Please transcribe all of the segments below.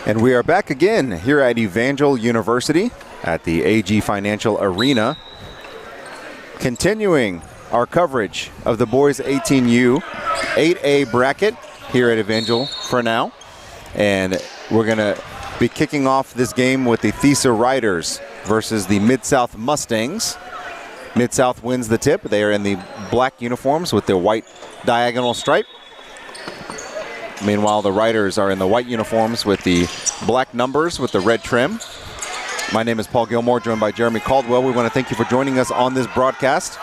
And we are back again here at Evangel University at the AG Financial Arena, continuing our coverage of the boys 18U 8A bracket here at Evangel for now. And we're going to be kicking off this game with the THESA Riders versus the Midsouth Mustangs. Midsouth wins the tip. They are in the black uniforms with the white diagonal stripe. Meanwhile, the Riders are in the white uniforms with the black numbers with the red trim. My name is Paul Gilmore, joined by Jeremy Caldwell. We want to thank you for joining us on this broadcast.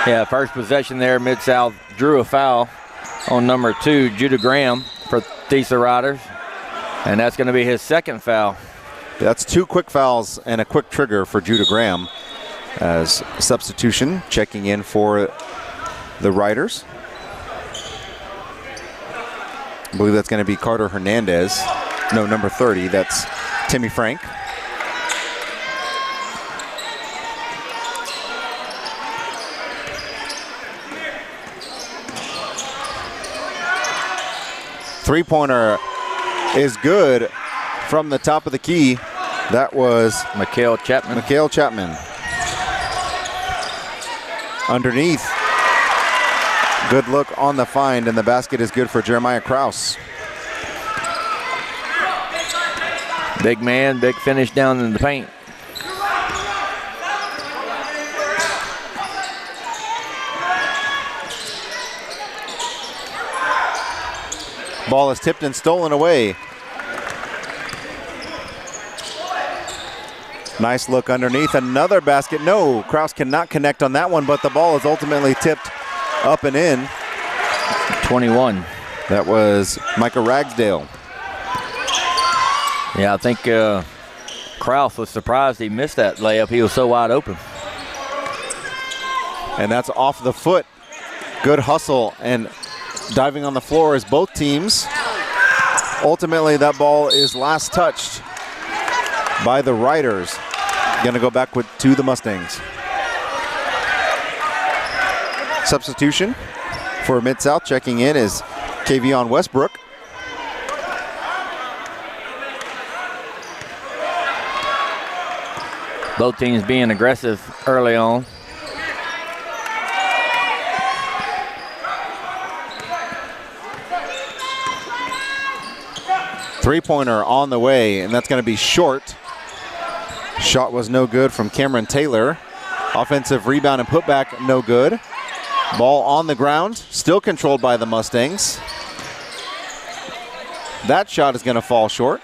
Yeah, first possession there, Mid-South drew a foul on number 2, Judah Graham, for THESA Riders. And that's going to be his second foul. That's 2 quick fouls and a quick trigger for Judah Graham as substitution, checking in for the Riders. I believe that's going to be Carter Hernandez. No, number 30, that's Timmy Frank. Three-pointer is good from the top of the key. That was Mikhail Chapman. Underneath. Good look on the find, and the basket is good for Jeremiah Krause. Big man, big finish down in the paint. Ball is tipped and stolen away. Nice look underneath, another basket. No, Krause cannot connect on that one, but the ball is ultimately tipped up and in. 21. That was Micah Ragsdale. Yeah, I think Krause was surprised he missed that layup. He was so wide open. And that's off the foot. Good hustle and diving on the floor as both teams. Ultimately, that ball is last touched by the Riders. Going to go back to the Mustangs. Substitution for Mid-South, checking in is Kavion Westbrook. Both teams being aggressive early on. Three-pointer on the way, and that's going to be short. Shot was no good from Cameron Taylor. Offensive rebound and putback, no good. Ball on the ground, still controlled by the Mustangs. That shot is going to fall short.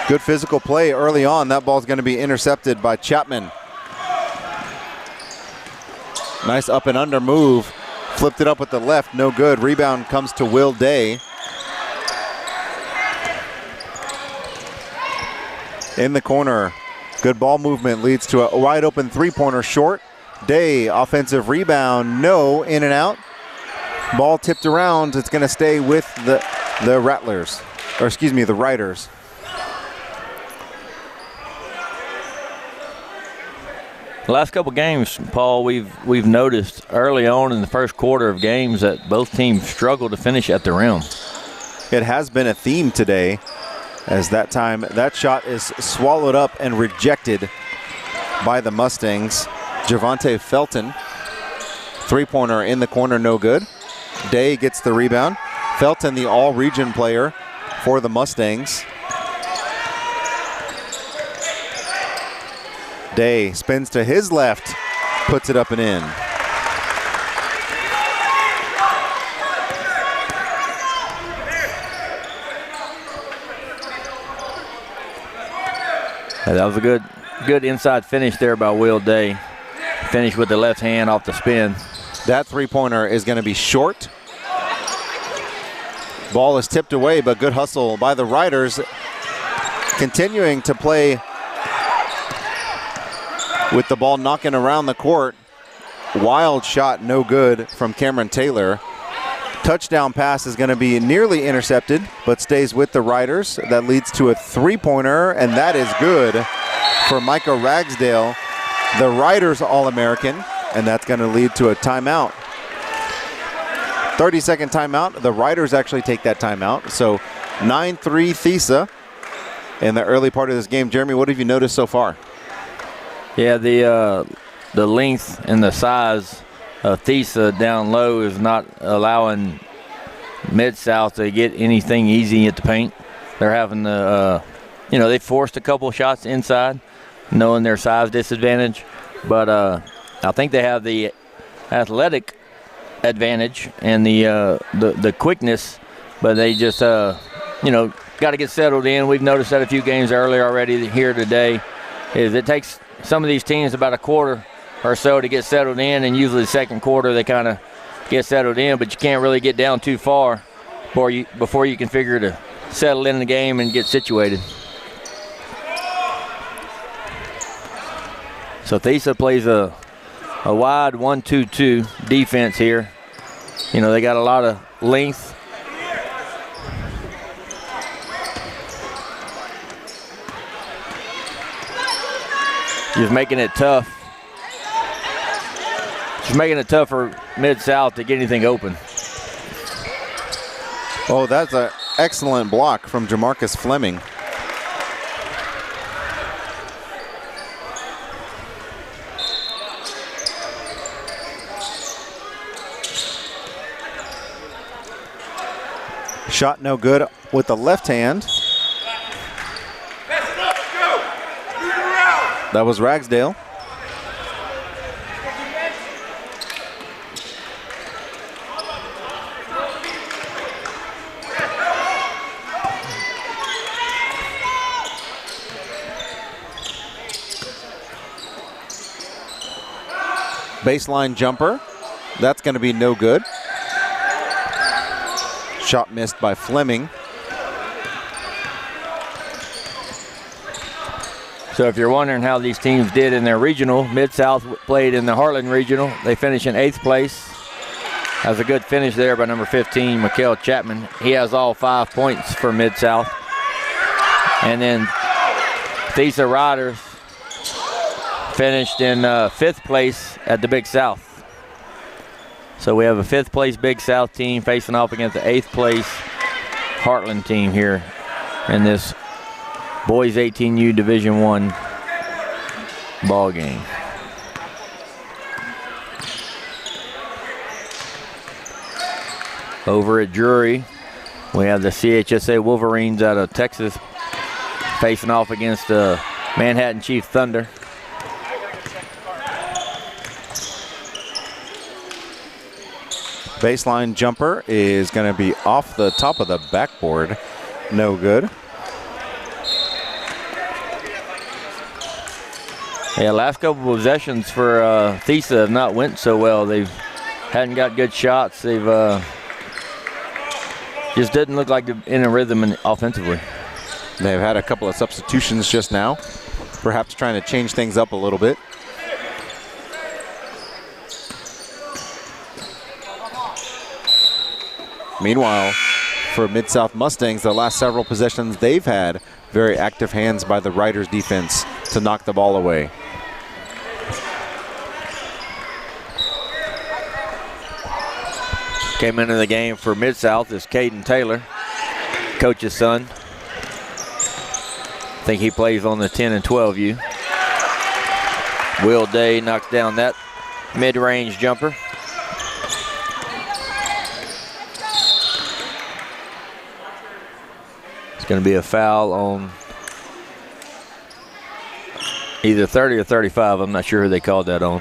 Good physical play early on. That ball is going to be intercepted by Chapman. Nice up and under move. Flipped it up with the left, no good. Rebound comes to Will Day. In the corner. Good ball movement leads to a wide open three-pointer short. Day, offensive rebound, no, in and out. Ball tipped around. It's going to stay with the Rattlers, or excuse me, the Riders. The last couple games, Paul, we've noticed early on in the first quarter of games that both teams struggle to finish at the rim. It has been a theme today, as that shot is swallowed up and rejected by the Mustangs. Javante Felton, three-pointer in the corner, no good. Day gets the rebound. Felton, the all-region player for the Mustangs. Day spins to his left, puts it up and in. That was a good inside finish there by Will Day. Finished with the left hand off the spin. That three-pointer is going to be short. Ball is tipped away, but good hustle by the Riders. Continuing to play with the ball knocking around the court. Wild shot, no good from Cameron Taylor. Touchdown pass is going to be nearly intercepted, but stays with the Riders. That leads to a three-pointer, and that is good for Micah Ragsdale, the Riders All-American, and that's going to lead to a timeout 30-second timeout. The Riders actually take that timeout. So 9-3 THESA in the early part of this game. Jeremy, what have you noticed so far? Yeah, the length and the size of THESA down low is not allowing Midsouth to get anything easy at the paint. They're having the, they forced a couple shots inside, knowing their size disadvantage. But I think they have the athletic advantage and the quickness, but they just, got to get settled in. We've noticed that a few games earlier already here today. Is it takes some of these teams about a quarter or so to get settled in, and usually the second quarter they kind of get settled in, but you can't really get down too far before you can figure to settle in the game and get situated. So THESA plays a wide 1-2-2 defense here. They got a lot of length. Just making it tough. Just making it tough for Midsouth to get anything open. Oh, that's an excellent block from Jamarcus Fleming. Shot no good with the left hand. That was Ragsdale. Baseline jumper. That's going to be no good. Shot missed by Fleming. So if you're wondering how these teams did in their regional, Midsouth played in the Heartland Regional. They finished in 8th place. Has a good finish there by number 15, Mikael Chapman. He has all 5 points for Midsouth. And then THESA Riders finished in 5th place at the Big South. So we have a 5th place Big South team facing off against the 8th place Heartland team here in this Boys 18U Division I ball game. Over at Drury, we have the CHSA Wolverines out of Texas facing off against the Manhattan Chief Thunder. Baseline jumper is going to be off the top of the backboard. No good. Yeah, last couple of possessions for THESA have not went so well. They hadn't got good shots. They've just didn't look like they're in a rhythm offensively. They've had a couple of substitutions just now, perhaps trying to change things up a little bit. Meanwhile, for Midsouth Mustangs, the last several possessions they've had very active hands by the Riders defense to knock the ball away. Came into the game for Midsouth is Caden Taylor, coach's son. I think he plays on the 10 and 12U. Will Day knocks down that mid-range jumper. It's going to be a foul on either 30 or 35. I'm not sure who they called that on.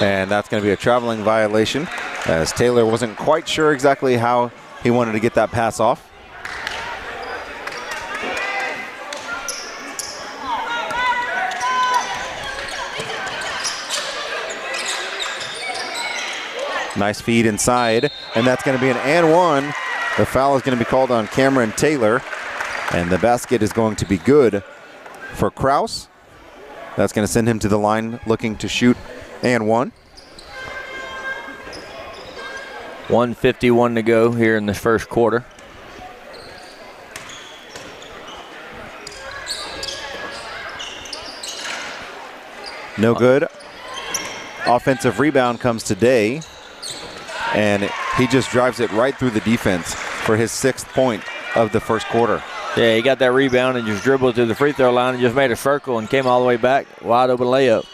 And that's going to be a traveling violation, as Taylor wasn't quite sure exactly how he wanted to get that pass off. Nice feed inside, and that's going to be an and one. The foul is going to be called on Cameron Taylor, and the basket is going to be good for Kraus. That's going to send him to the line looking to shoot and one. 1:51 to go here in the first quarter. No good. Offensive rebound comes to Day, and he just drives it right through the defense for his 6th point of the first quarter. Yeah, he got that rebound and just dribbled to the free throw line and just made a circle and came all the way back. Wide open layup.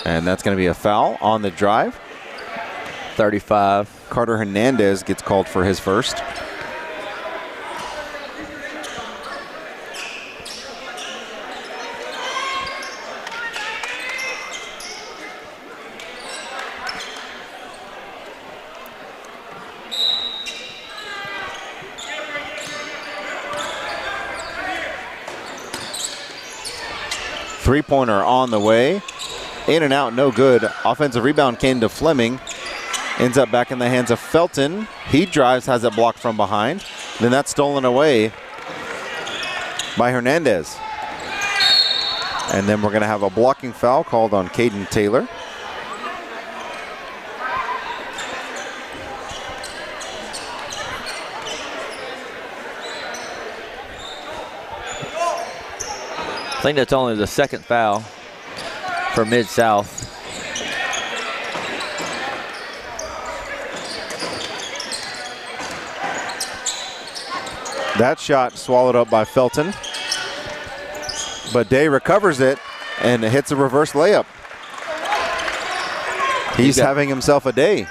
And that's going to be a foul on the drive. 35. Carter Hernandez gets called for his first. Three-pointer on the way. In and out, no good. Offensive rebound came to Fleming. Ends up back in the hands of Felton. He drives, has it blocked from behind. Then that's stolen away by Hernandez. And then we're going to have a blocking foul called on Caden Taylor. I think that's only the 2nd foul for Mid-South. That shot swallowed up by Felton. But Day recovers it and hits a reverse layup. He's having himself a day.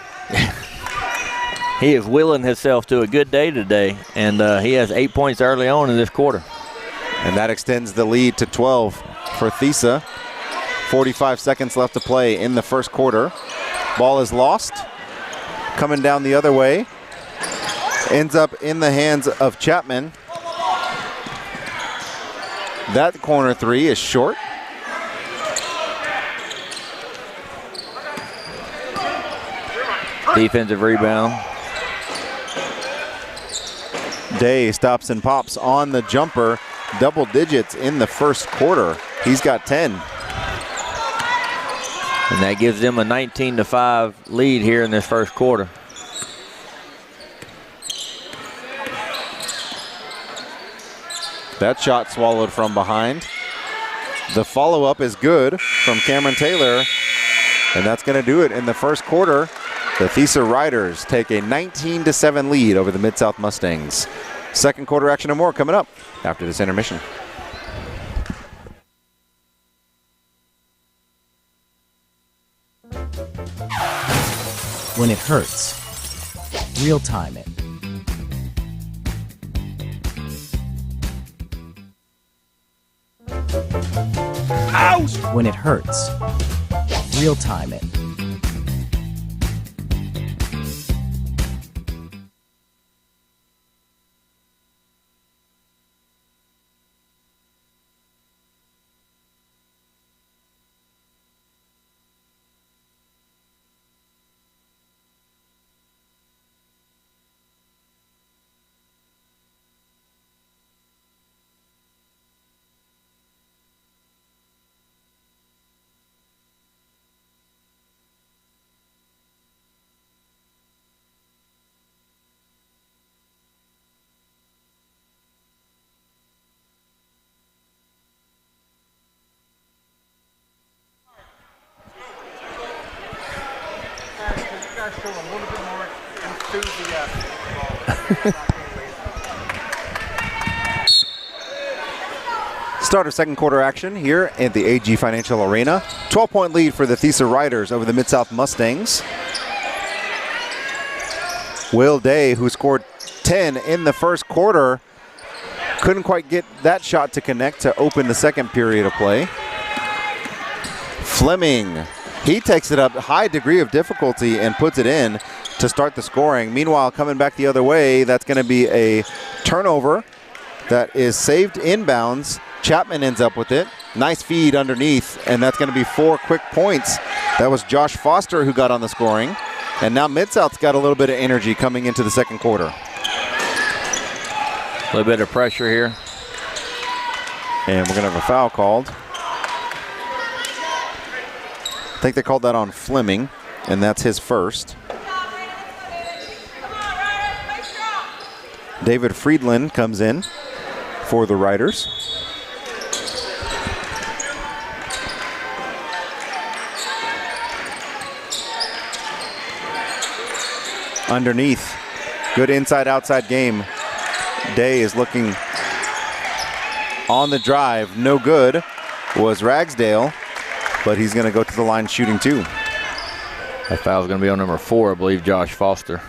He is willing himself to a good day today, and he has 8 points early on in this quarter. And that extends the lead to 12 for THESA. 45 seconds left to play in the first quarter. Ball is lost. Coming down the other way. Ends up in the hands of Chapman. That corner three is short. Defensive rebound. Day stops and pops on the jumper. Double digits in the first quarter. He's got 10. And that gives them a 19-5 lead here in this first quarter. That shot swallowed from behind. The follow-up is good from Cameron Taylor. And that's going to do it in the first quarter. The THESA Riders take a 19-7 lead over the Mid-South Mustangs. Second quarter action and more coming up after this intermission. When it hurts, real time it. Ouch! When it hurts, real time it. Start of second quarter action here at the AG Financial Arena. 12-point lead for the THESA Riders over the Mid-South Mustangs. Will Day, who scored 10 in the first quarter, couldn't quite get that shot to connect to open the second period of play. Fleming, he takes it up high degree of difficulty and puts it in to start the scoring. Meanwhile, coming back the other way, that's going to be a turnover that is saved inbounds. Chapman ends up with it. Nice feed underneath, and that's going to be 4 quick points. That was Josh Foster who got on the scoring. And now Mid-South's got a little bit of energy coming into the second quarter. A little bit of pressure here. And we're going to have a foul called. I think they called that on Fleming, and that's his first. David Friedland comes in for the Riders. Underneath, good inside-outside game. Day is looking on the drive. No good was Ragsdale, but he's going to go to the line shooting 2. That foul's going to be on number 4, I believe, Josh Foster.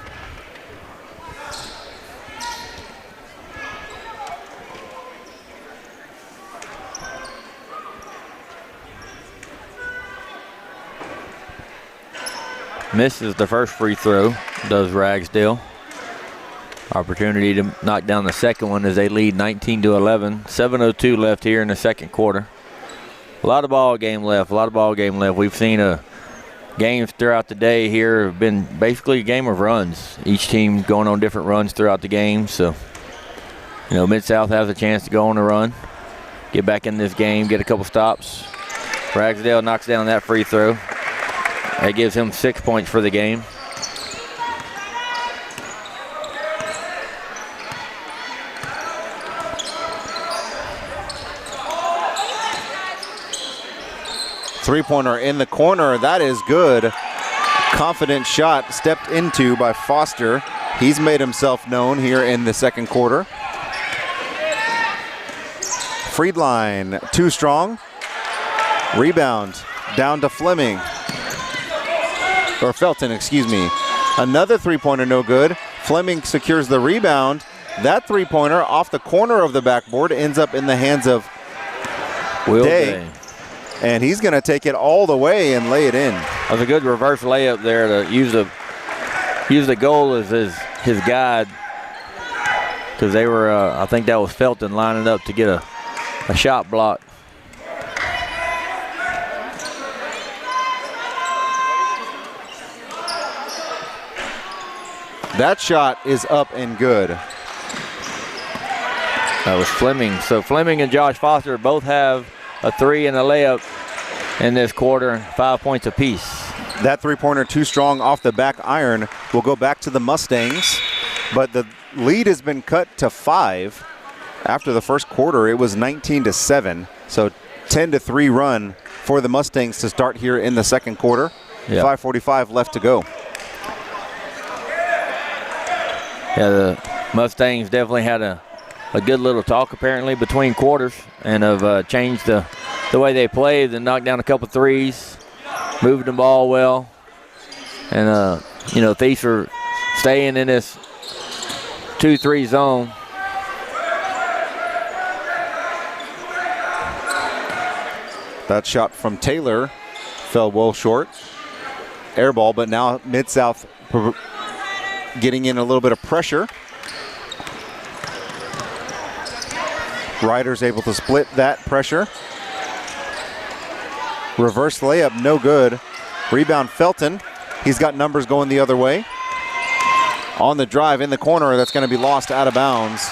Misses the first free throw, does Ragsdale. Opportunity to knock down the second one as they lead 19-11. 7:02 left here in the second quarter. A lot of ball game left, We've seen games throughout the day here have been basically a game of runs. Each team going on different runs throughout the game. So, Mid-South has a chance to go on a run, get back in this game, get a couple stops. Ragsdale knocks down that free throw. That gives him 6 points for the game. Three-pointer in the corner. That is good. Confident shot stepped into by Foster. He's made himself known here in the second quarter. Friedline, too strong. Rebound down to Fleming. Or Felton, excuse me. Another three-pointer, no good. Fleming secures the rebound. That three-pointer off the corner of the backboard ends up in the hands of Will Day. And he's going to take it all the way and lay it in. That was a good reverse layup there to use the goal as his guide, because they were, I think that was Felton lining up to get a shot block. That shot is up and good. That was Fleming. So Fleming and Josh Foster both have a 3 and a layup in this quarter, 5 points apiece. That three-pointer too strong off the back iron will go back to the Mustangs, but the lead has been cut to 5. After the first quarter, it was 19-7, so 10-3 run for the Mustangs to start here in the second quarter. Yep. 5:45 left to go. Yeah, the Mustangs definitely had a good little talk apparently between quarters, and have changed the way they played and knocked down a couple threes, moved the ball well, and THESA staying in this 2-3 zone. That shot from Taylor fell well short. Air ball, but now Mid-South getting in a little bit of pressure. Riders able to split that pressure. Reverse layup, no good. Rebound Felton. He's got numbers going the other way. On the drive in the corner, that's going to be lost out of bounds.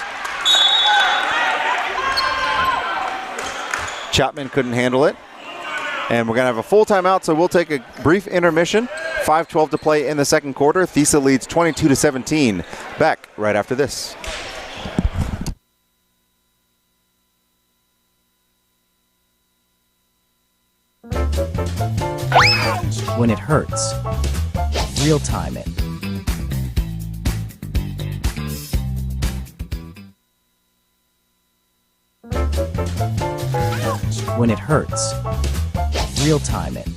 Chapman couldn't handle it. And we're going to have a full timeout, so we'll take a brief intermission. 5:12 to play in the second quarter. THESA leads 22-17. Back right after this. When it hurts, real time it. When it hurts, real time it.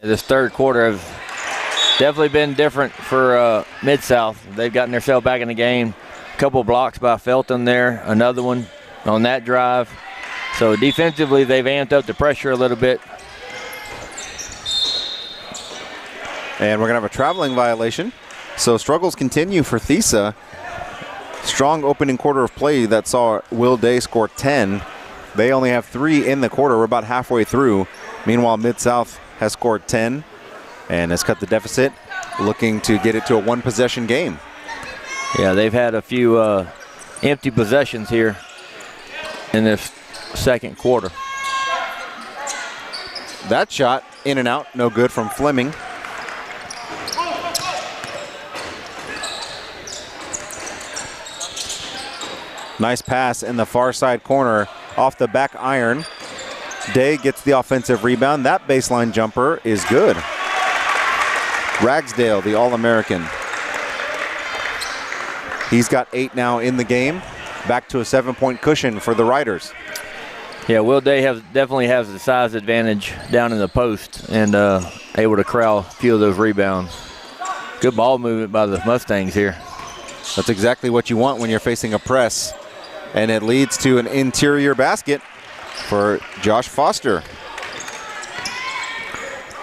This third quarter has definitely been different for Midsouth. They've gotten themselves back in the game. A couple blocks by Felton there, another one on that drive. So defensively, they've amped up the pressure a little bit. And we're going to have a traveling violation. So struggles continue for THESA. Strong opening quarter of play that saw Will Day score 10. They only have 3 in the quarter. We're about halfway through. Meanwhile, Midsouth has scored 10 and has cut the deficit, looking to get it to a one-possession game. Yeah, they've had a few empty possessions here in this second quarter. That shot in and out, no good from Fleming. Nice pass in the far side corner off the back iron. Day gets the offensive rebound. That baseline jumper is good. Ragsdale, the All-American. He's got 8 now in the game. Back to a 7-point cushion for the Riders. Yeah, Will Day definitely has the size advantage down in the post and able to corral a few of those rebounds. Good ball movement by the Mustangs here. That's exactly what you want when you're facing a press. And it leads to an interior basket for Josh Foster.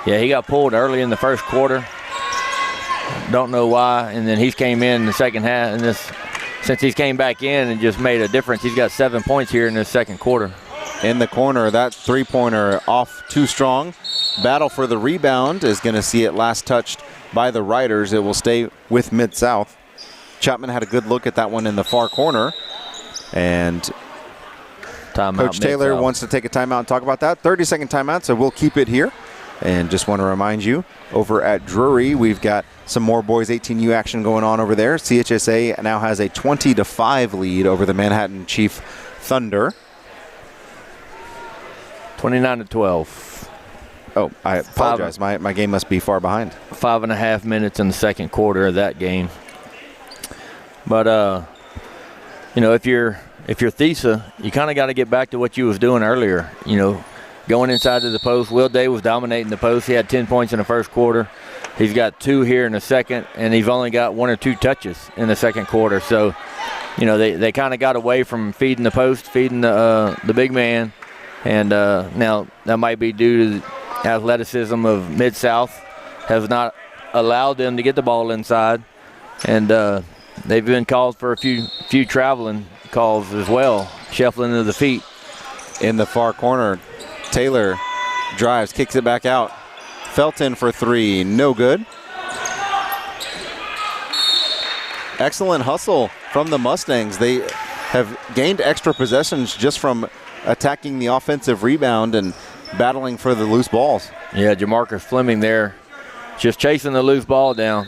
Yeah, he got pulled early in the first quarter. Don't know why. And then he came in the second half. And since he's came back in and just made a difference, he's got 7 points here in the second quarter. In the corner, that three-pointer off too strong. Battle for the rebound is going to see it last touched by the Riders. It will stay with Mid-South. Chapman had a good look at that one in the far corner. And Coach Taylor wants to take a timeout and talk about that. 30-second timeout, so we'll keep it here. And just want to remind you, over at Drury, we've got some more boys 18U action going on over there. CHSA now has a 20-5 lead over the Manhattan Chief Thunder. 29-12. Oh, I apologize. My game must be far behind. 5.5 minutes in the second quarter of that game. But you know, if you're THESA, you kind of got to get back to what you was doing earlier. You know, going inside to the post. Will Day was dominating the post. He had 10 points in the first quarter. He's got 2 here in the second, and he's only got 1 or 2 touches in the second quarter. So, you know, they kind of got away from feeding the post, feeding the big man. And now that might be due to the athleticism of Mid-South has not allowed them to get the ball inside. And they've been called for a few traveling calls as well, shuffling of the feet. In the far corner, Taylor drives, kicks it back out. Felton for 3, no good. Excellent hustle from the Mustangs. They have gained extra possessions just from attacking the offensive rebound and battling for the loose balls. Yeah, Jamarcus Fleming there just chasing the loose ball down.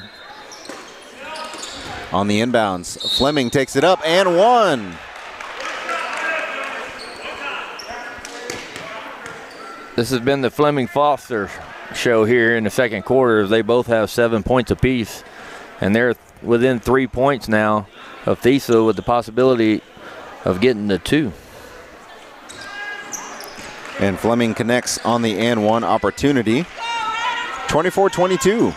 On the inbounds, Fleming takes it up and 1. This has been the Fleming-Foster show here in the second quarter. They both have 7 points apiece, and they're within 3 points now of THESA with the possibility of getting to 2. And Fleming connects on the and 1 opportunity. 24-22.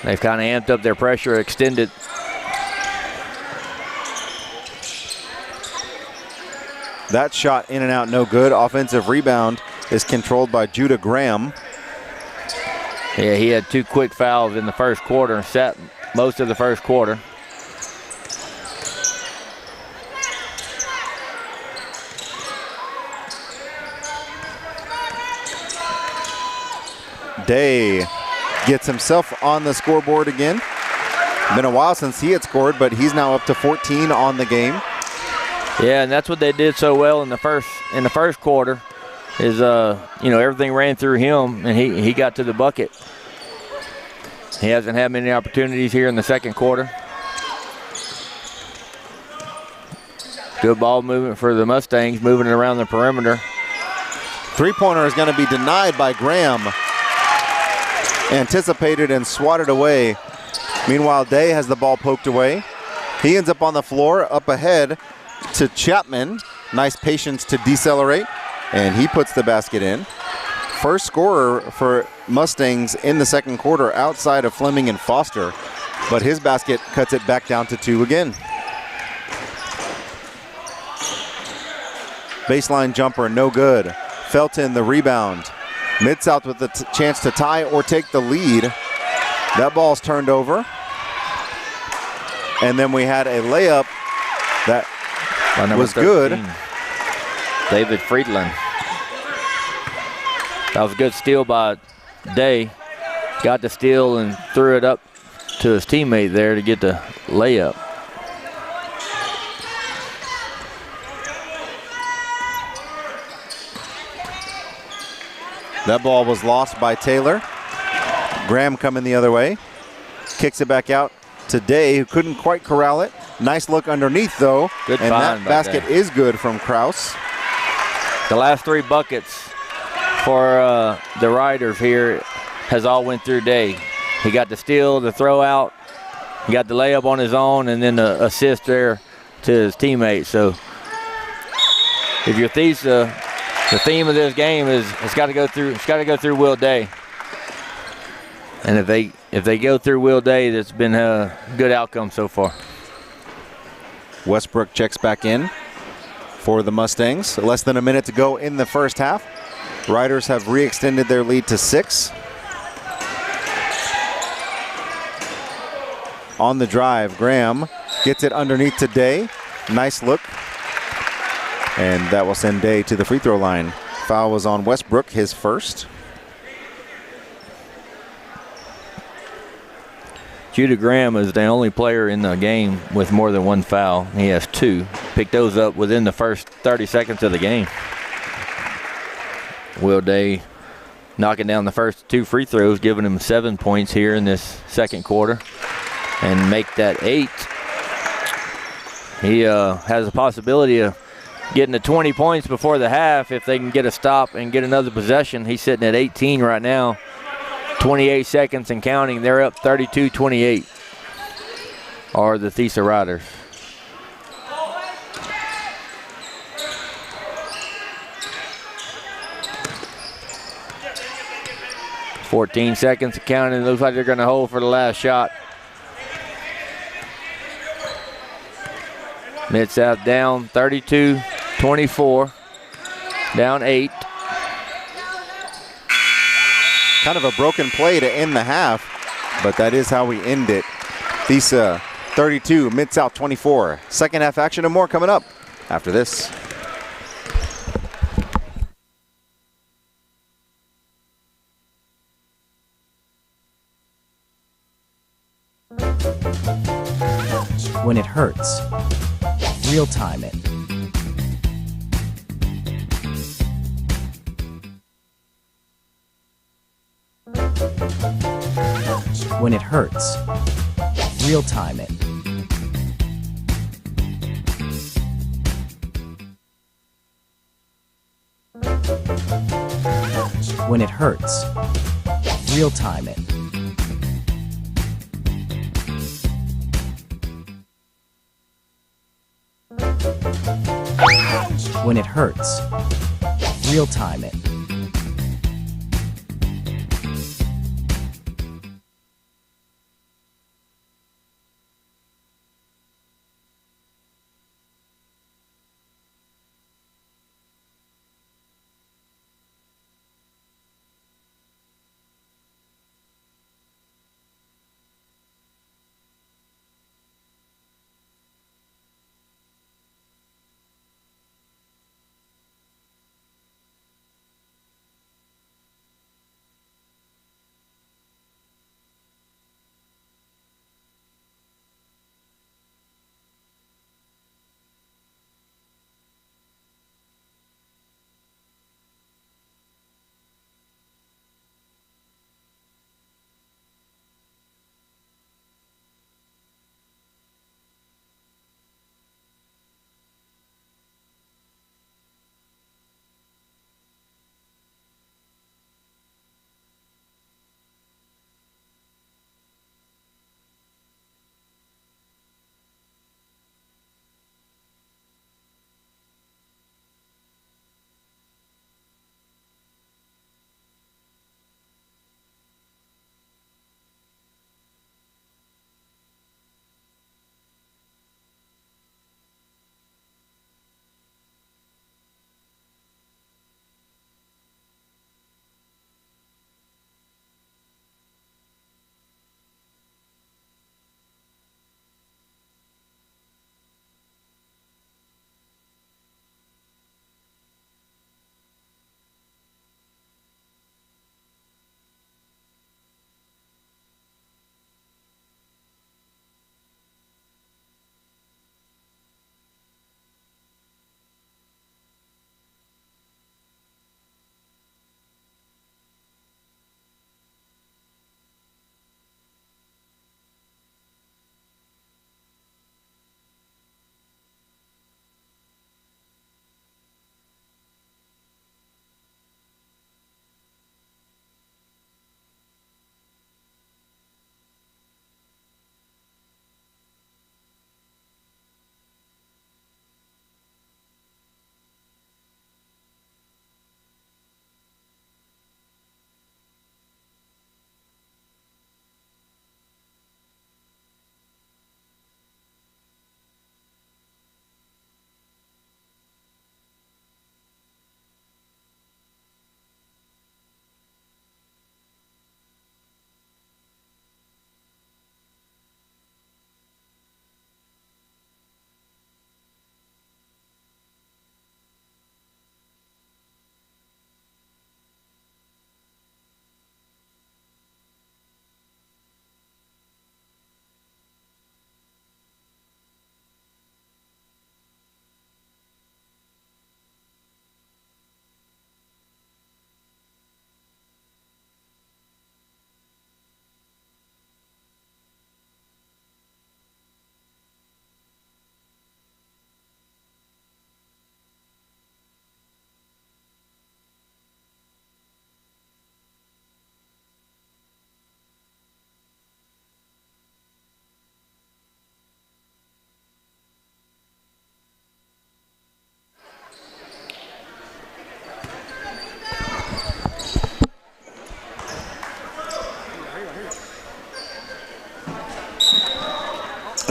They've kind of amped up their pressure, extended. That shot in and out, no good. Offensive rebound is controlled by Judah Graham. Yeah, he had 2 quick fouls in the first quarter, sat most of the first quarter. Day gets himself on the scoreboard again. Been a while since he had scored, but he's now up to 14 on the game. Yeah, and that's what they did so well in the first quarter. Is you know, everything ran through him, and he got to the bucket. He hasn't had many opportunities here in the second quarter. Good ball movement for the Mustangs, moving it around the perimeter. Three-pointer is going to be denied by Graham. Anticipated and swatted away. Meanwhile, Day has the ball poked away. He ends up on the floor, up ahead to Chapman. Nice patience to decelerate, and he puts the basket in. first scorer for Mustangs in the second quarter outside of Fleming and Foster, but his basket cuts it back down to 2 again. Baseline jumper, no good. Felton the rebound. Midsouth with the chance to tie or take the lead. That ball's turned over. And then we had a layup that was 13, good. David Friedland. That was a good steal by Day. Got the steal and threw it up to his teammate there to get the layup. That ball was lost by Taylor. Graham coming the other way. Kicks it back out to Day, who couldn't quite corral it. Nice look underneath, though. Good and that basket is good from Kraus. The last 3 buckets for the Riders here has all went through Day. He got the steal, the throw out. He got the layup on his own, and then the assist there to his teammate. So if you're THESA, the theme of this game is it's got to go through Will Day. And if they go through Will Day, that's been a good outcome so far. Westbrook checks back in for the Mustangs. Less than a minute to go in the first half. Riders have re-extended their lead to 6. On the drive, Graham gets it underneath to Day. Nice look. And that will send Day to the free throw line. Foul was on Westbrook, his first. Judah Graham is the only player in the game with more than 1 foul. He has 2. Picked those up within the first 30 seconds of the game. Will Day knocking down the first 2 free throws, giving him 7 points here in this second quarter, and make that 8. He has a possibility of getting to 20 points before the half if they can get a stop and get another possession. He's sitting at 18 right now. 28 seconds and counting. They're up 32-28, are the THESA Riders. .14 seconds and counting. Looks like they're going to hold for the last shot. Midsouth down 32-24, down 8. Kind of a broken play to end the half, but that is how we end it. THESA 32, Midsouth 24. Second half action and more coming up after this. When it hurts, real time it. When it hurts, real time it. When it hurts, real time it. When it hurts, real time it.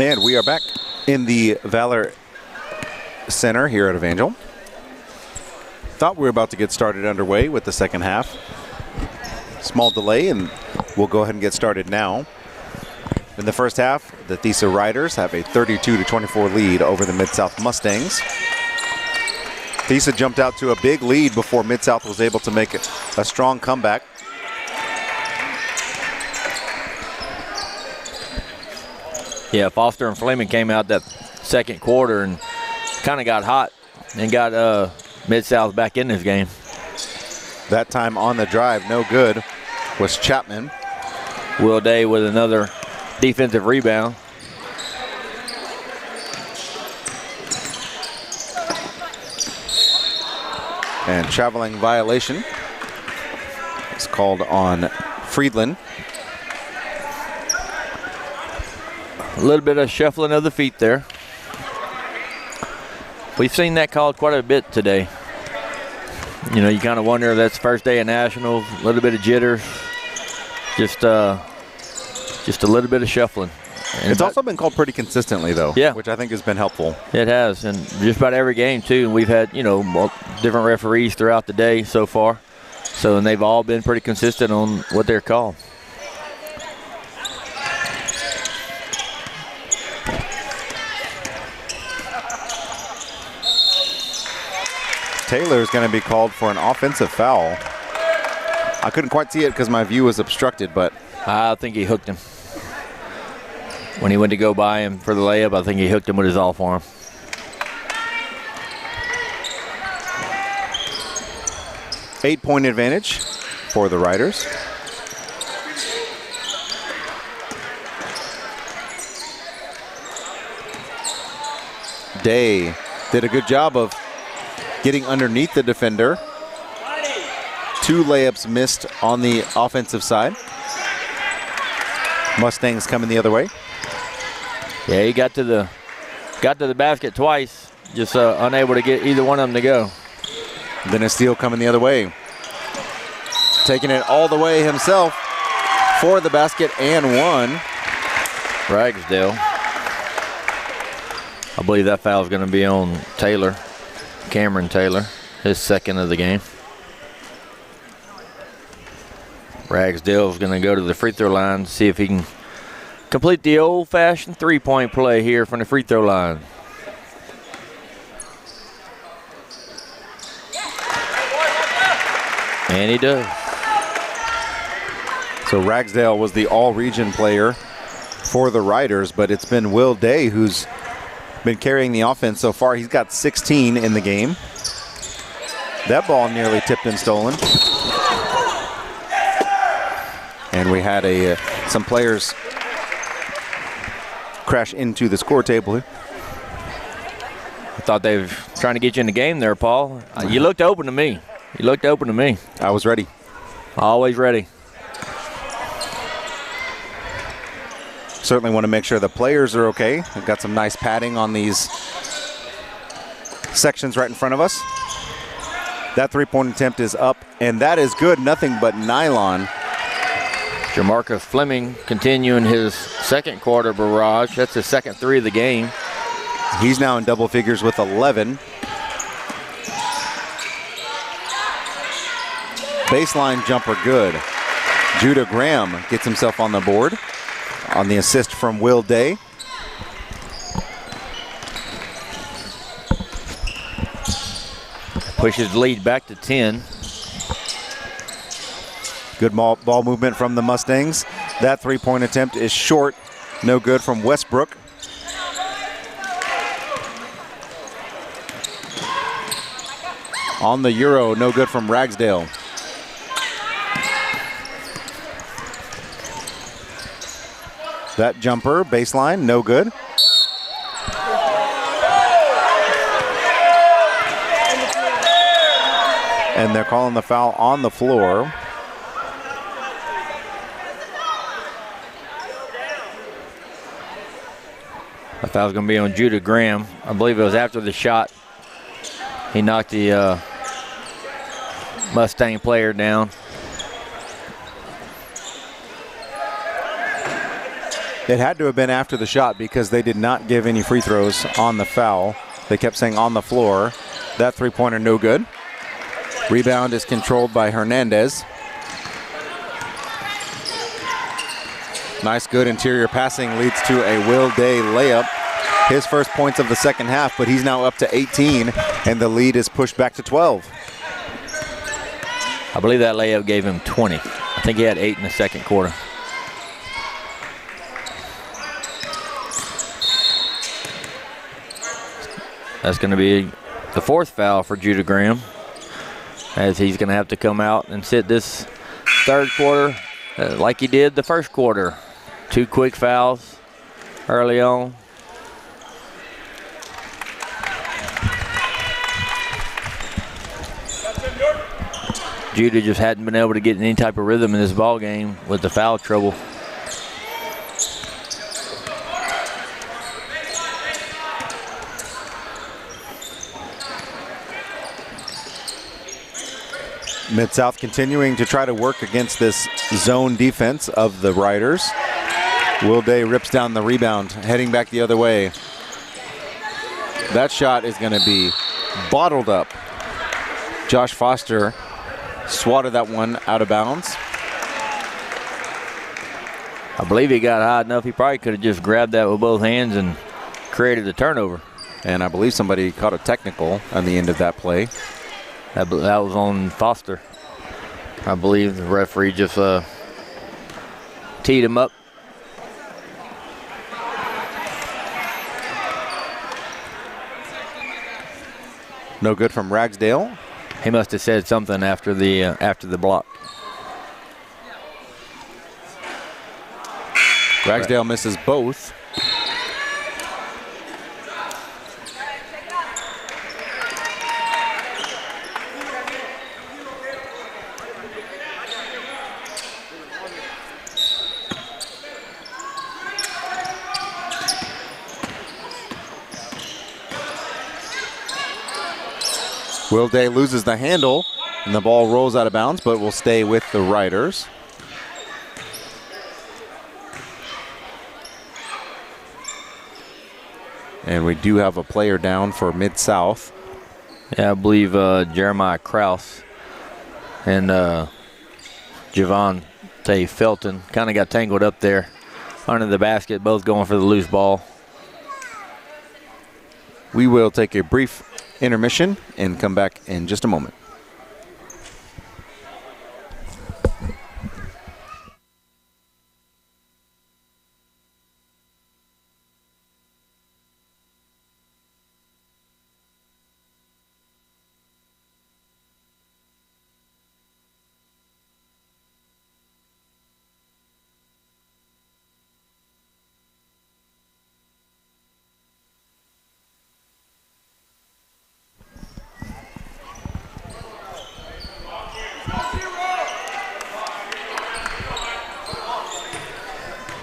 And we are back in the Valor Center here at Evangel. Thought we were about to get started underway with the second half. Small delay, and we'll go ahead and get started now. In the first half, the THESA Riders have a 32-24 lead over the Midsouth Mustangs. THESA jumped out to a big lead before Midsouth was able to make a strong comeback. Yeah, Foster and Fleming came out that second quarter and kind of got hot and got Midsouth back in this game. That time on the drive, no good, was Chapman. Will Day with another defensive rebound. And traveling violation is called on Friedland. A little bit of shuffling of the feet there. We've seen that called quite a bit today. You know, you kind of wonder if that's first day of nationals, a little bit of jitters, just a little bit of shuffling. And it's also been called pretty consistently, though, yeah, which I think has been helpful. It has, and just about every game, too. And we've had, you know, different referees throughout the day so far. And they've all been pretty consistent on what they're called. Taylor is going to be called for an offensive foul. I couldn't quite see it because my view was obstructed, but I think he hooked him. When he went to go by him for the layup, I think he hooked him with his all forearm. Eight-point advantage for the Riders. Day did a good job of getting underneath the defender. 2 layups missed on the offensive side. Mustangs coming the other way. Yeah, he got to the basket twice, just unable to get either one of them to go. Then a steal coming the other way. Taking it all the way himself for the basket and one. Ragsdale. I believe that foul is going to be on Taylor, Cameron Taylor, his second of the game. Ragsdale is going to go to the free throw line to see if he can complete the old-fashioned three-point play here from the free throw line. And he does. So Ragsdale was the all-region player for the Riders, but it's been Will Day who's been carrying the offense so far. He's got 16 in the game. That ball nearly tipped and stolen. And we had some players crash into the score table. I thought they were trying to get you in the game there, Paul. You looked open to me. You looked open to me. I was ready. Always ready. Certainly want to make sure the players are okay. We've got some nice padding on these sections right in front of us. That three-point attempt is up, and that is good. Nothing but nylon. Jamarcus Fleming continuing his second quarter barrage. That's his second three of the game. He's now in double figures with 11. Baseline jumper good. Judah Graham gets himself on the board on the assist from Will Day. Pushes the lead back to 10. Good ball movement from the Mustangs. That three-point attempt is short. No good from Westbrook. On the Euro, no good from Ragsdale. That jumper, baseline, no good. And they're calling the foul on the floor. The foul's going to be on Judah Graham. I believe it was after the shot. He knocked the Mustang player down. It had to have been after the shot because they did not give any free throws on the foul. They kept saying on the floor. That three-pointer no good. Rebound is controlled by Hernandez. Nice, good interior passing leads to a Will Day layup. His first points of the second half, but he's now up to 18, and the lead is pushed back to 12. I believe that layup gave him 20. I think he had 8 in the second quarter. That's going to be the 4th foul for Judah Graham, as he's going to have to come out and sit this third quarter like he did the first quarter. 2 quick fouls early on. Judah just hadn't been able to get any type of rhythm in this ball game with the foul trouble. Mid-South continuing to try to work against this zone defense of the Riders. Will Day rips down the rebound, heading back the other way. That shot is going to be bottled up. Josh Foster swatted that one out of bounds. I believe he got high enough. He probably could have just grabbed that with both hands and created the turnover. And I believe somebody caught a technical on the end of that play. That was on Foster. I believe the referee just teed him up. No good from Ragsdale. He must have said something after the block. Ragsdale misses both. Will Day loses the handle, and the ball rolls out of bounds, but will stay with the Riders. And we do have a player down for Mid-South. Yeah, I believe Jeremiah Krause and Javonte Felton kind of got tangled up there under the basket, both going for the loose ball. We will take a brief intermission and come back in just a moment.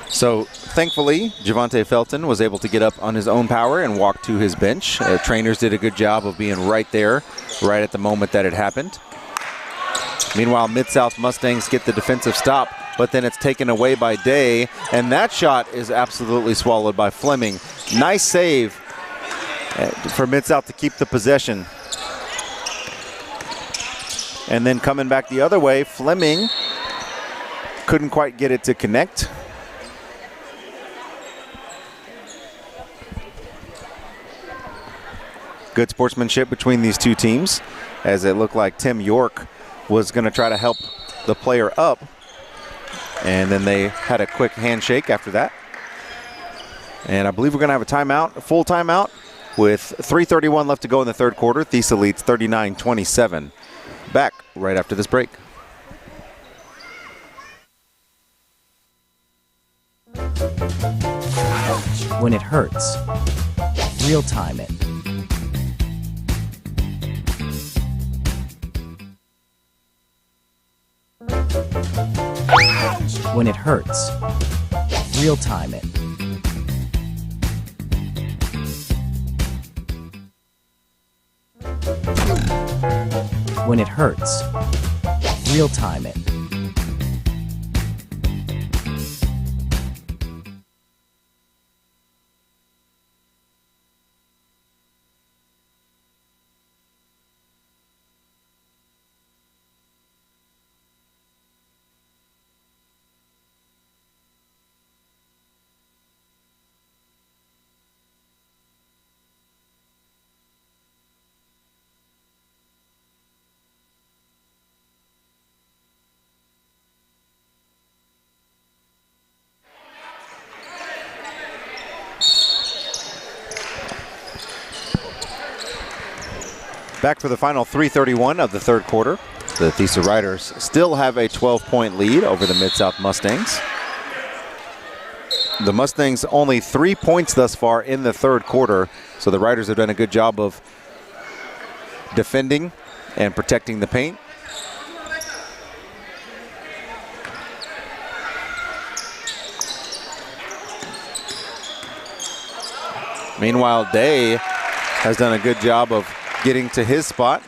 So thankfully, Javonte Felton was able to get up on his own power and walk to his bench. Trainers did a good job of being right there, right at the moment that it happened. Meanwhile, Mid-South Mustangs get the defensive stop, but then it's taken away by Day, and that shot is absolutely swallowed by Fleming. Nice save for Mid-South to keep the possession. And then coming back the other way, Fleming couldn't quite get it to connect. Good sportsmanship between these two teams, as it looked like Tim York was going to try to help the player up. And then they had a quick handshake after that. And I believe we're going to have a timeout, a full timeout, with 3:31 left to go in the third quarter. THESA leads 39-27. Back right after this break. When it hurts, real time it. When it hurts, real time it. When it hurts, real time it. Back for the final 3:31 of the third quarter. The THESA Riders still have a 12-point lead over the Midsouth Mustangs. The Mustangs only 3 points thus far in the third quarter, so the Riders have done a good job of defending and protecting the paint. Meanwhile, Day has done a good job of getting to his spot.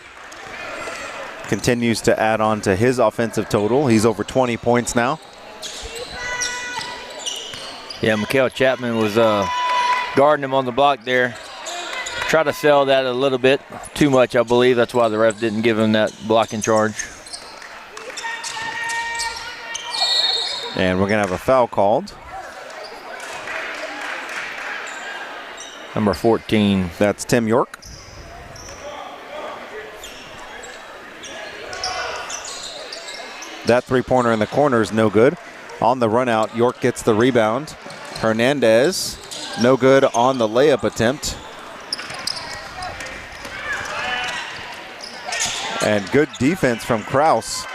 Continues to add on to his offensive total. He's over 20 points now. Yeah, Mikael Chapman was guarding him on the block there. Try to sell that a little bit too much, I believe. That's why the ref didn't give him that blocking charge. And we're going to have a foul called. Number 14. That's Tim York. That three-pointer in the corner is no good. On the run out, York gets the rebound. Hernandez, no good on the layup attempt. And good defense from Kraus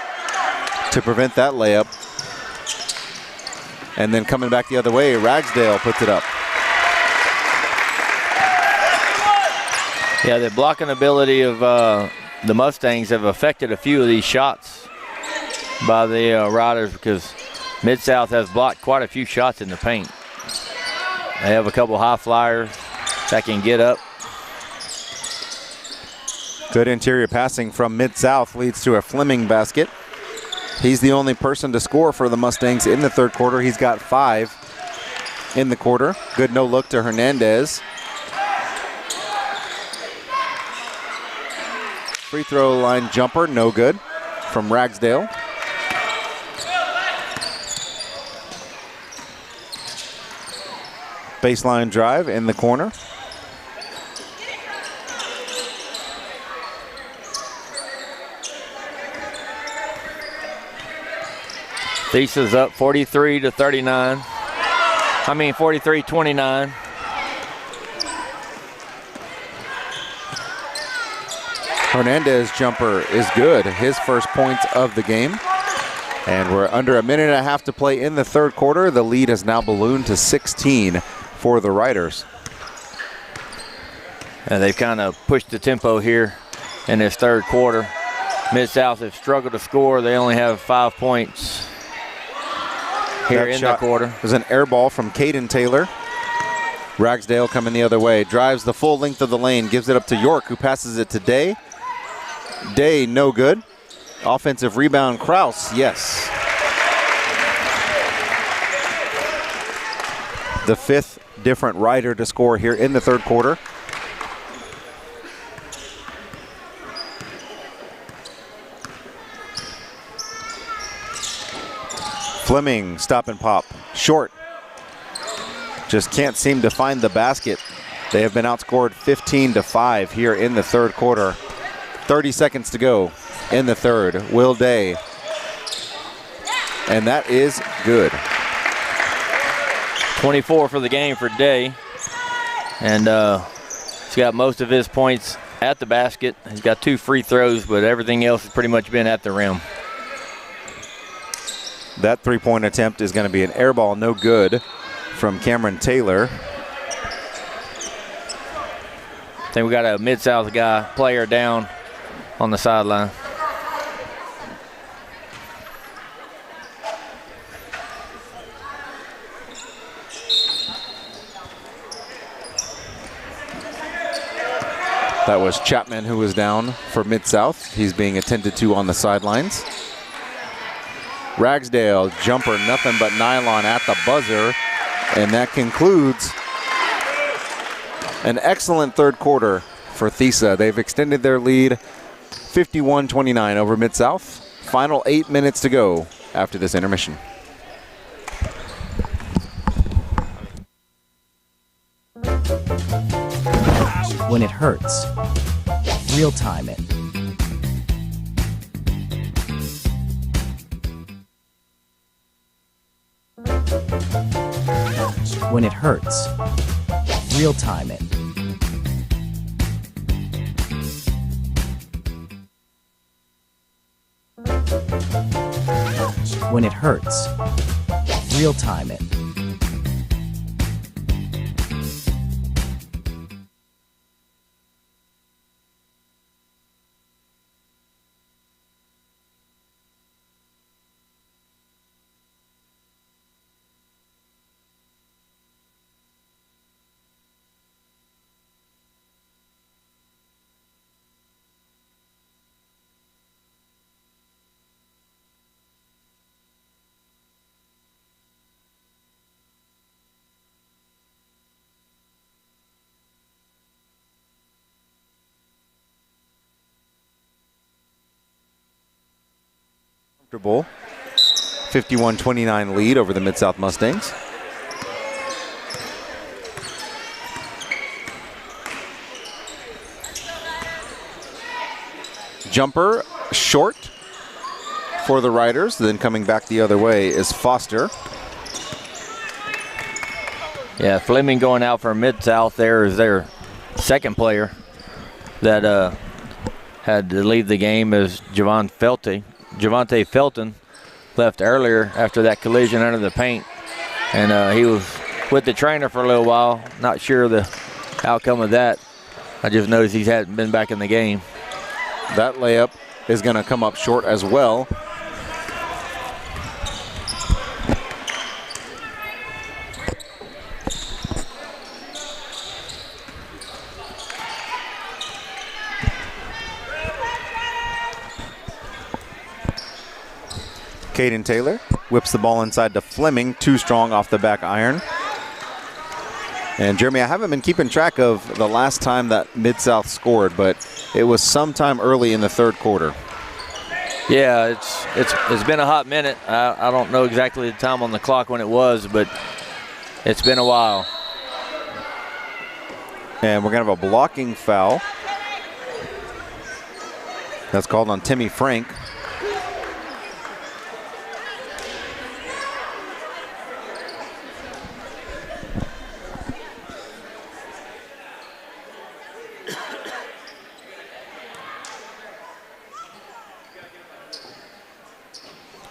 to prevent that layup. And then coming back the other way, Ragsdale puts it up. Yeah, the blocking ability of the Mustangs have affected a few of these shots by the Riders, because Midsouth has blocked quite a few shots in the paint. They have a couple high flyers that can get up. Good interior passing from Mid-South leads to a Fleming basket. He's the only person to score for the Mustangs in the third quarter. He's got 5 in the quarter. Good no look to Hernandez. Free throw line jumper, no good from Ragsdale. Baseline drive in the corner. THESA's up 43-39. 43-29. Hernandez jumper is good. His first points of the game. And we're under a minute and a half to play in the third quarter. The lead has now ballooned to 16 for the Riders. And they've kind of pushed the tempo here in this third quarter. Mid-South have struggled to score. They only have 5 points here in the quarter. There's an air ball from Caden Taylor. Ragsdale coming the other way. Drives the full length of the lane. Gives it up to York, who passes it to Day. Day, no good. Offensive rebound, Kraus, yes. The 5th different Rider to score here in the third quarter. Fleming, stop and pop. Short. Just can't seem to find the basket. They have been outscored 15-5 here in the third quarter. 30 seconds to go in the third. Will Day. And that is good. 24 for the game for Day. And he's got most of his points at the basket. He's got 2 free throws, but everything else has pretty much been at the rim. That three-point attempt is going to be an air ball, no good, from Cameron Taylor. I think we got a Mid-South player down on the sideline. That was Chapman who was down for Mid-South. He's being attended to on the sidelines. Ragsdale, jumper, nothing but nylon at the buzzer. And that concludes an excellent third quarter for THESA. They've extended their lead 51-29 over Mid-South. Final 8 minutes to go after this intermission. When it hurts, real time it. When it hurts, real time it. When it hurts, real time it. Comfortable 51-29 lead over the Mid-South Mustangs. Jumper short for the Riders, then coming back the other way is Foster. Yeah, Fleming going out for Mid-South there is their second player that had to leave the game as Javante Felton left earlier after that collision under the paint. And he was with the trainer for a little while. Not sure the outcome of that. I just noticed he hadn't been back in the game. That layup is going to come up short as well. Caden Taylor whips the ball inside to Fleming, too strong off the back iron. And Jeremy, I haven't been keeping track of the last time that Mid-South scored, but it was sometime early in the third quarter. Yeah, it's been a hot minute. I don't know exactly the time on the clock when it was, but it's been a while. And we're going to have a blocking foul. That's called on Timmy Frank.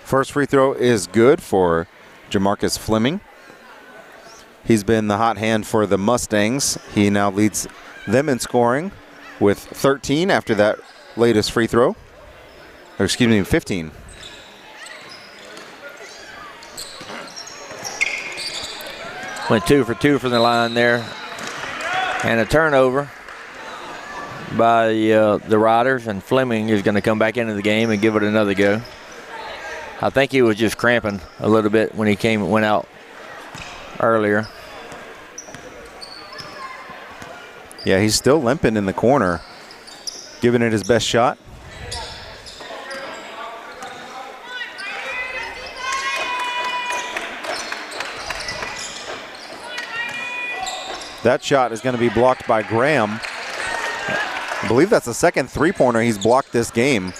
First free throw is good for Jamarcus Fleming. He's been the hot hand for the Mustangs. He now leads them in scoring with 13 after that latest free throw. Or excuse me, 15. Went 2 for 2 from the line there. And a turnover by the Riders, and Fleming is going to come back into the game and give it another go. I think he was just cramping a little bit when he went out earlier. Yeah, he's still limping in the corner, giving it his best shot. That shot is going to be blocked by Graham. I believe that's the second three-pointer he's blocked this game.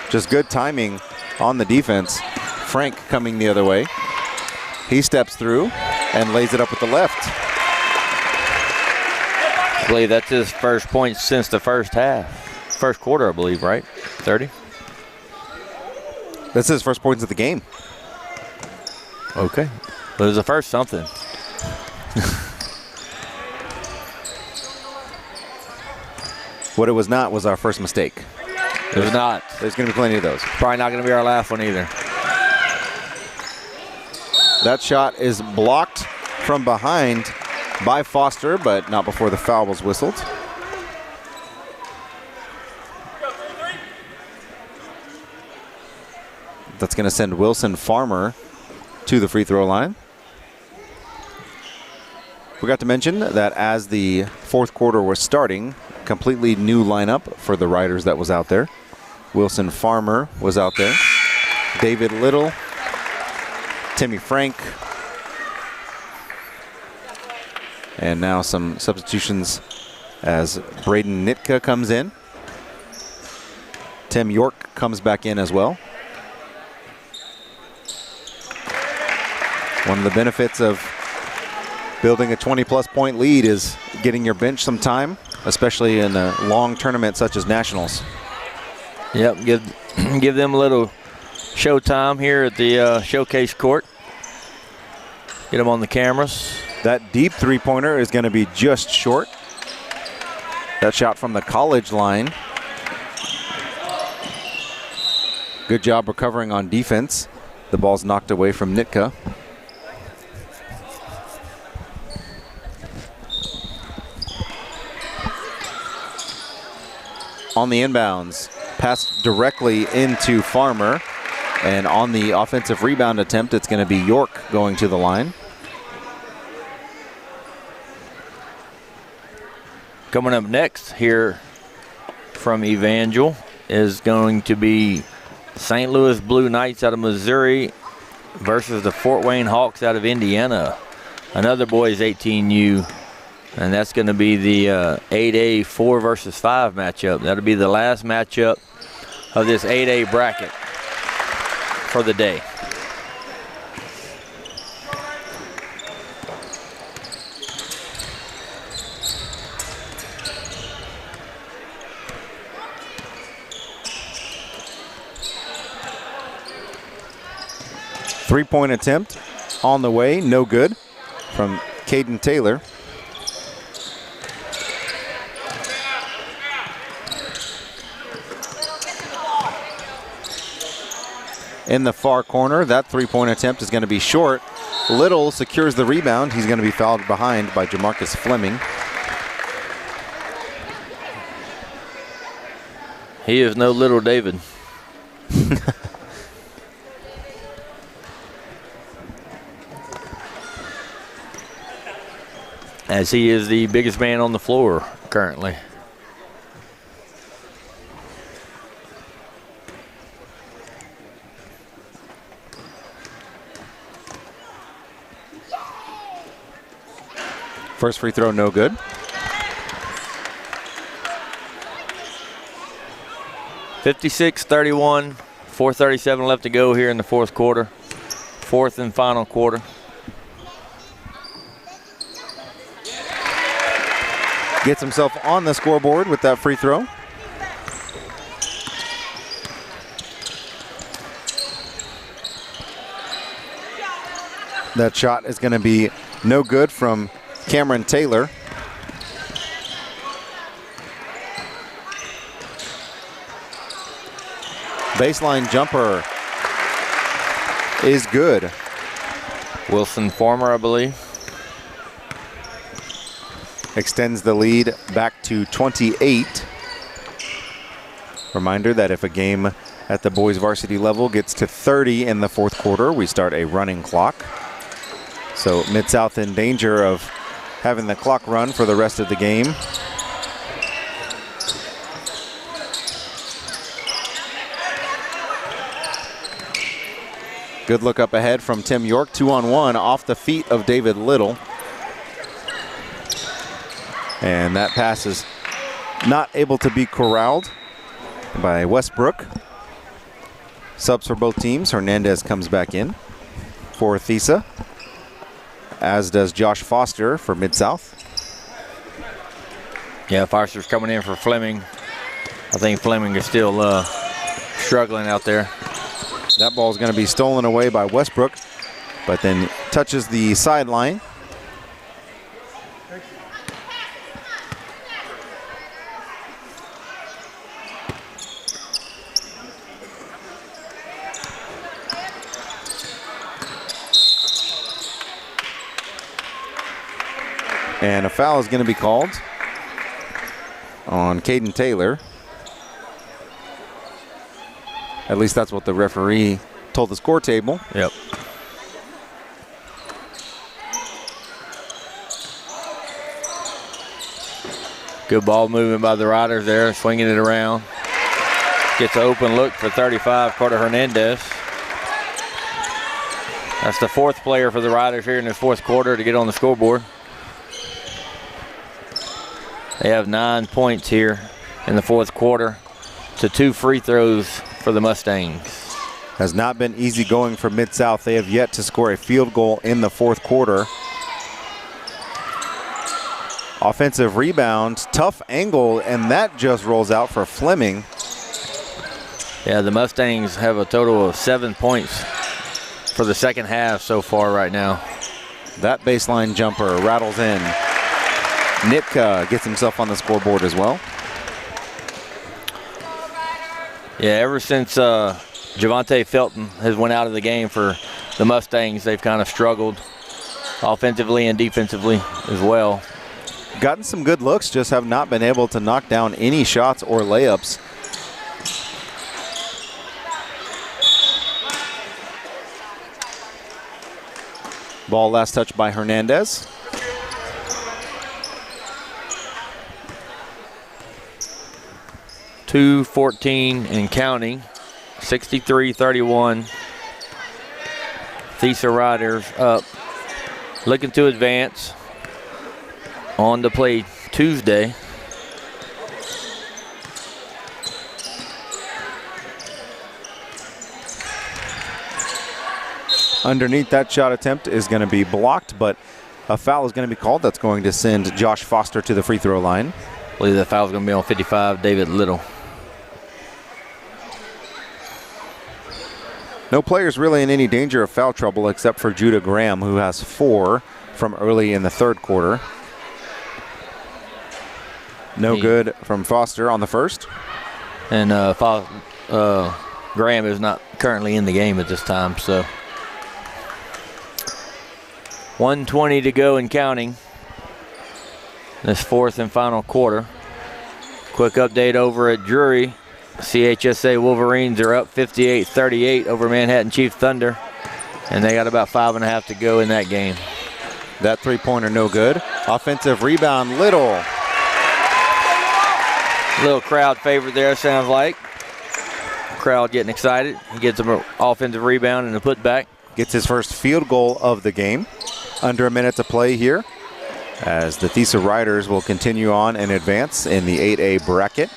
Just good timing on the defense. Frank coming the other way. He steps through and lays it up with the left. I believe that's his first point since the first quarter, I believe, right? 30? That's his first points of the game. Okay. Well, it was the first something. What it was not was our first mistake. It was not. There's going to be plenty of those. Probably not going to be our last one either. That shot is blocked from behind by Foster, but not before the foul was whistled. That's going to send Wilson Farmer to the free throw line. Forgot to mention that as the fourth quarter was starting, completely new lineup for the Riders that was out there. Wilson Farmer was out there. David Little, Timmy Frank, and now some substitutions as Braden Nitka comes in. Tim York comes back in as well. One of the benefits of building a 20-plus point lead is getting your bench some time, especially in a long tournament such as Nationals. Yep, give them a little showtime here at the showcase court. Get them on the cameras. That deep three-pointer is going to be just short. That shot from the college line. Good job recovering on defense. The ball's knocked away from Nitka. On the inbounds, pass directly into Farmer. And on the offensive rebound attempt, it's going to be York going to the line. Coming up next here from Evangel is going to be St. Louis Blue Knights out of Missouri versus the Fort Wayne Hawks out of Indiana. Another boys 18U. And that's going to be the 8A 4 versus 5 matchup. That'll be the last matchup of this 8A bracket for the day. Three-point attempt on the way, no good from Caden Taylor. In the far corner, that three-point attempt is going to be short. Little secures the rebound. He's going to be fouled behind by Jamarcus Fleming. He is no little David. As he is the biggest man on the floor currently. First free throw, no good. (56-31), 4:37 left to go here in the fourth quarter. Fourth and final quarter. Gets himself on the scoreboard with that free throw. That shot is going to be no good from Cameron Taylor. Baseline jumper is good. Wilson Farmer, I believe. Extends the lead back to 28. Reminder that if a game at the boys varsity level gets to 30 in the fourth quarter, we start a running clock. So Mid-South in danger of having the clock run for the rest of the game. Good look up ahead from Tim York, 2-on-1 off the feet of David Little. And that pass is not able to be corralled by Westbrook. Subs for both teams. Hernandez comes back in for THESA, as does Josh Foster for Mid-South. Yeah, Foster's coming in for Fleming. I think Fleming is still struggling out there. That ball is going to be stolen away by Westbrook, but then touches the sideline. And a foul is going to be called on Caden Taylor. At least that's what the referee told the score table. Yep. Good ball movement by the Riders there, swinging it around. Gets an open look for 35, Carter Hernandez. That's the fourth player for the Riders here in the fourth quarter to get on the scoreboard. They have 9 points here in the fourth quarter to 2 free throws for the Mustangs. Has not been easy going for Mid-South. They have yet to score a field goal in the fourth quarter. Offensive rebound, tough angle, and that just rolls out for Fleming. Yeah, the Mustangs have a total of 7 points for the second half so far right now. That baseline jumper rattles in. Nitka gets himself on the scoreboard as well. Yeah, ever since Javante Felton has went out of the game for the Mustangs, they've kind of struggled offensively and defensively as well. Gotten some good looks, just have not been able to knock down any shots or layups. Ball last touched by Hernandez. .214 and counting, 63-31. THESA Riders up, looking to advance on to play Tuesday. Underneath that shot attempt is going to be blocked, but a foul is going to be called. That's going to send Josh Foster to the free throw line. I believe that foul is going to be on 55, David Little. No players really in any danger of foul trouble except for Judah Graham, who has 4 from early in the third quarter. No good from Foster on the first. And Graham is not currently in the game at this time, so 1:20 to go and counting. This fourth and final quarter. Quick update over at Drury. CHSA Wolverines are up 58-38 over Manhattan Chief Thunder, and they got about 5.5 to go in that game. That three-pointer no good. Offensive rebound, Little. Little crowd favorite there, sounds like. Crowd getting excited. He gets an offensive rebound and a putback. Gets his first field goal of the game. Under a minute to play here, as the THESA Riders will continue on and advance in the 8A bracket.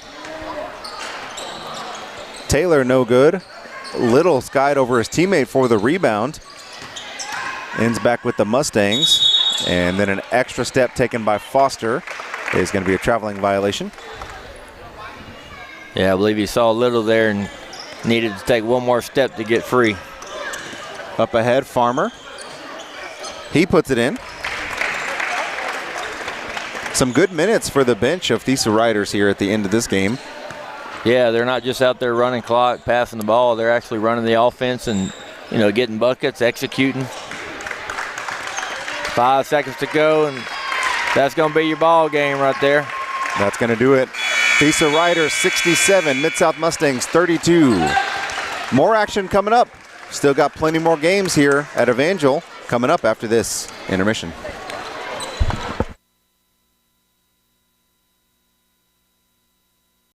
Taylor no good. Little skied over his teammate for the rebound. Ends back with the Mustangs. And then an extra step taken by Foster is going to be a traveling violation. Yeah, I believe he saw Little there and needed to take one more step to get free. Up ahead, Farmer. He puts it in. Some good minutes for the bench of THESA Riders here at the end of this game. Yeah, they're not just out there running clock, passing the ball. They're actually running the offense and, you know, getting buckets, executing. 5 seconds to go, and that's going to be your ball game right there. That's going to do it. THESA Riders 67, Midsouth Mustangs 32. More action coming up. Still got plenty more games here at Evangel coming up after this intermission.